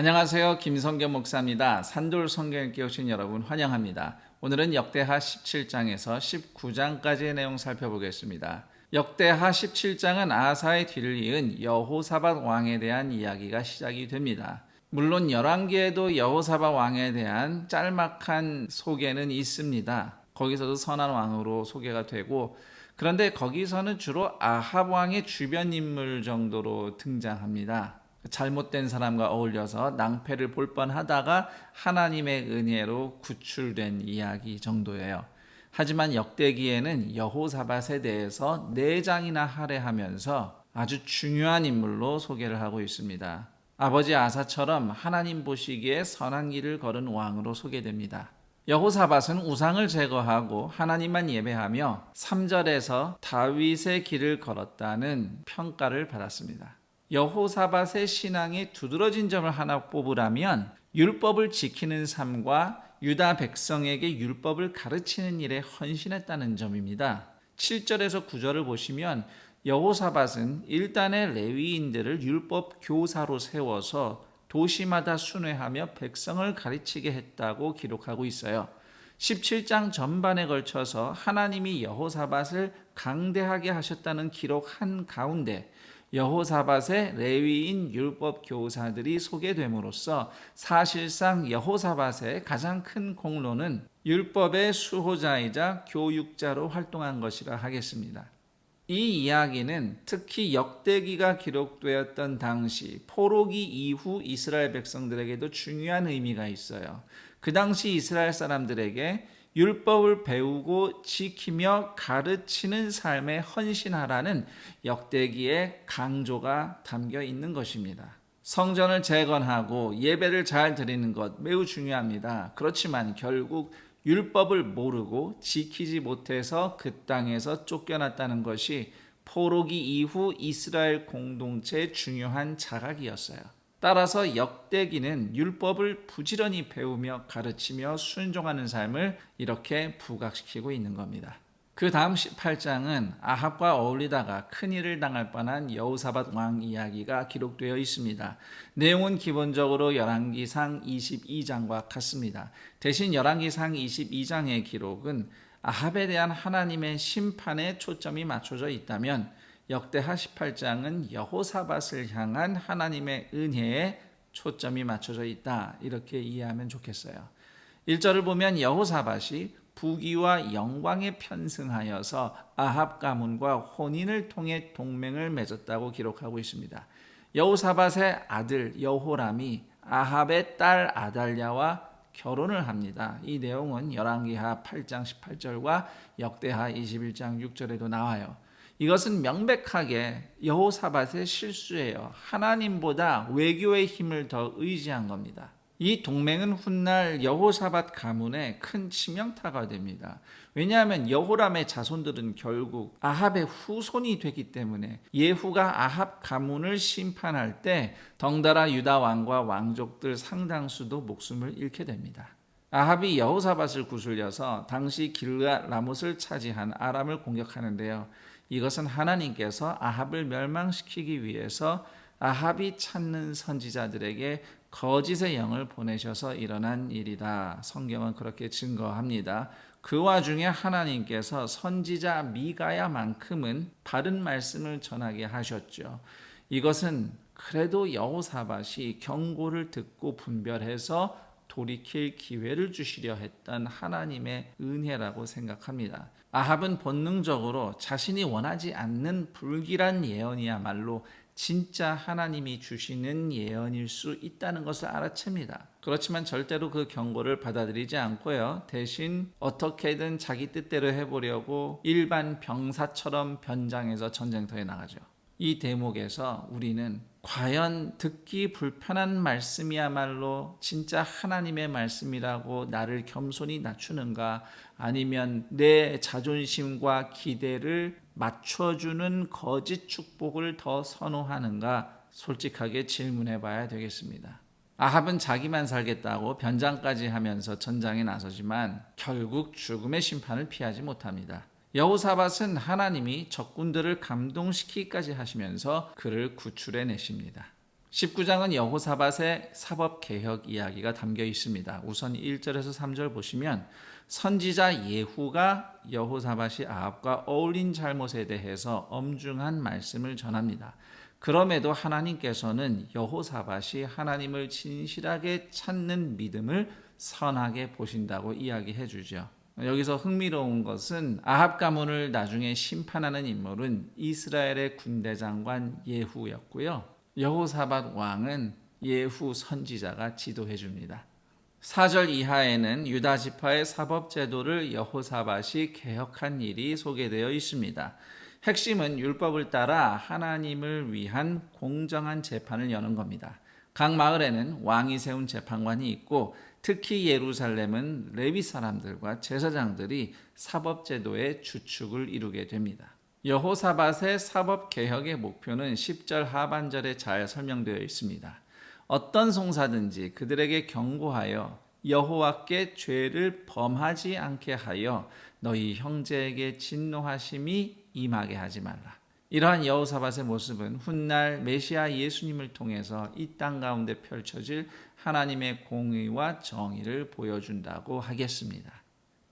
안녕하세요. 김성겸 목사입니다. 산돌 성경 읽기 오신 여러분 환영합니다. 오늘은 역대하 17장에서 19장까지의 내용 살펴보겠습니다. 역대하 17장은 아하사의 뒤를 이은 여호사밧 왕에 대한 이야기가 시작이 됩니다. 물론 열왕기에도 여호사밧 왕에 대한 짤막한 소개는 있습니다. 거기서도 선한 왕으로 소개가 되고, 그런데 거기서는 주로 아합 왕의 주변 인물 정도로 등장합니다. 잘못된 사람과 어울려서 낭패를 볼 뻔하다가 하나님의 은혜로 구출된 이야기 정도예요. 하지만 역대기에는 여호사밧에 대해서 4장이나 할애하면서 아주 중요한 인물로 소개를 하고 있습니다. 아버지 아사처럼 하나님 보시기에 선한 길을 걸은 왕으로 소개됩니다. 여호사밧은 우상을 제거하고 하나님만 예배하며 3절에서 다윗의 길을 걸었다는 평가를 받았습니다. 여호사밧의 신앙에 두드러진 점을 하나 뽑으라면 율법을 지키는 삶과 유다 백성에게 율법을 가르치는 일에 헌신했다는 점입니다. 7절에서 9절을 보시면 여호사밧은 일단의 레위인들을 율법 교사로 세워서 도시마다 순회하며 백성을 가르치게 했다고 기록하고 있어요. 17장 전반에 걸쳐서 하나님이 여호사밧을 강대하게 하셨다는 기록 한 가운데 여호사밧의 레위인 율법 교사들이 소개됨으로써 사실상 여호사밧의 가장 큰 공로는 율법의 수호자이자 교육자로 활동한 것이라 하겠습니다. 이 이야기는 특히 역대기가 기록되었던 당시 포로기 이후 이스라엘 백성들에게도 중요한 의미가 있어요. 그 당시 이스라엘 사람들에게 율법을 배우고 지키며 가르치는 삶에 헌신하라는 역대기의 강조가 담겨 있는 것입니다. 성전을 재건하고 예배를 잘 드리는 것 매우 중요합니다. 그렇지만 결국 율법을 모르고 지키지 못해서 그 땅에서 쫓겨났다는 것이 포로기 이후 이스라엘 공동체의 중요한 자각이었어요. 따라서 역대기는 율법을 부지런히 배우며 가르치며 순종하는 삶을 이렇게 부각시키고 있는 겁니다. 그 다음 18장은 아합과 어울리다가 큰일을 당할 뻔한 여호사밧 왕 이야기가 기록되어 있습니다. 내용은 기본적으로 열왕기상 22장과 같습니다. 대신 열왕기상 22장의 기록은 아합에 대한 하나님의 심판에 초점이 맞춰져 있다면 역대하 18장은 여호사밧을 향한 하나님의 은혜에 초점이 맞춰져 있다, 이렇게 이해하면 좋겠어요. 1절을 보면 여호사밧이 부귀와 영광에 편승하여서 아합 가문과 혼인을 통해 동맹을 맺었다고 기록하고 있습니다. 여호사밧의 아들 여호람이 아합의 딸 아달랴와 결혼을 합니다. 이 내용은 열왕기하 8장 18절과 역대하 21장 6절에도 나와요. 이것은 명백하게 여호사밧의 실수예요. 하나님보다 외교의 힘을 더 의지한 겁니다. 이 동맹은 훗날 여호사밧 가문에 큰 치명타가 됩니다. 왜냐하면 여호람의 자손들은 결국 아합의 후손이 되기 때문에 예후가 아합 가문을 심판할 때 덩달아 유다 왕과 왕족들 상당수도 목숨을 잃게 됩니다. 아합이 여호사밧을 구슬려서 당시 길르앗 라못을 차지한 아람을 공격하는데요. 이것은 하나님께서 아합을 멸망시키기 위해서 아합이 찾는 선지자들에게 거짓의 영을 보내셔서 일어난 일이다. 성경은 그렇게 증거합니다. 그 와중에 하나님께서 선지자 미가야만큼은 바른 말씀을 전하게 하셨죠. 이것은 그래도 여호사밧이 경고를 듣고 분별해서 돌이킬 기회를 주시려 했던 하나님의 은혜라고 생각합니다. 아합은 본능적으로 자신이 원하지 않는 불길한 예언이야말로 진짜 하나님이 주시는 예언일 수 있다는 것을 알아챕니다. 그렇지만 절대로 그 경고를 받아들이지 않고요. 대신 어떻게든 자기 뜻대로 해보려고 일반 병사처럼 변장해서 전쟁터에 나가죠. 이 대목에서 우리는 과연 듣기 불편한 말씀이야말로 진짜 하나님의 말씀이라고 나를 겸손히 낮추는가, 아니면 내 자존심과 기대를 맞춰주는 거짓 축복을 더 선호하는가, 솔직하게 질문해 봐야 되겠습니다. 아합은 자기만 살겠다고 변장까지 하면서 전장에 나서지만 결국 죽음의 심판을 피하지 못합니다. 여호사밧은 하나님이 적군들을 감동시키기까지 하시면서 그를 구출해 내십니다. 19장은 여호사밧의 사법 개혁 이야기가 담겨 있습니다. 우선 1절에서 3절 보시면 선지자 예후가 여호사밧이 아합과 어울린 잘못에 대해서 엄중한 말씀을 전합니다. 그럼에도 하나님께서는 여호사밧이 하나님을 진실하게 찾는 믿음을 선하게 보신다고 이야기해 주죠. 여기서 흥미로운 것은 아합 가문을 나중에 심판하는 인물은 이스라엘의 군대 장관 예후였고요. 여호사밧 왕은 예후 선지자가 지도해 줍니다. 4절 이하에는 유다 지파의 사법 제도를 여호사밧이 개혁한 일이 소개되어 있습니다. 핵심은 율법을 따라 하나님을 위한 공정한 재판을 여는 겁니다. 각 마을에는 왕이 세운 재판관이 있고 특히 예루살렘은 레위 사람들과 제사장들이 사법 제도의 주축을 이루게 됩니다. 여호사밧의 사법 개혁의 목표는 10절 하반절에 잘 설명되어 있습니다. 어떤 송사든지 그들에게 경고하여 여호와께 죄를 범하지 않게 하여 너희 형제에게 진노하심이 임하게 하지 말라. 이러한 여호사밧의 모습은 훗날 메시아 예수님을 통해서 이 땅 가운데 펼쳐질 하나님의 공의와 정의를 보여준다고 하겠습니다.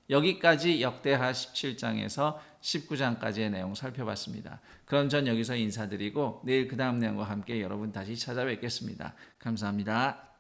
여기까지 역대하 17장에서 19장까지의 내용 살펴봤습니다. 그럼 전 여기서 인사드리고 내일 그 다음 내용과 함께 여러분 다시 찾아뵙겠습니다. 감사합니다.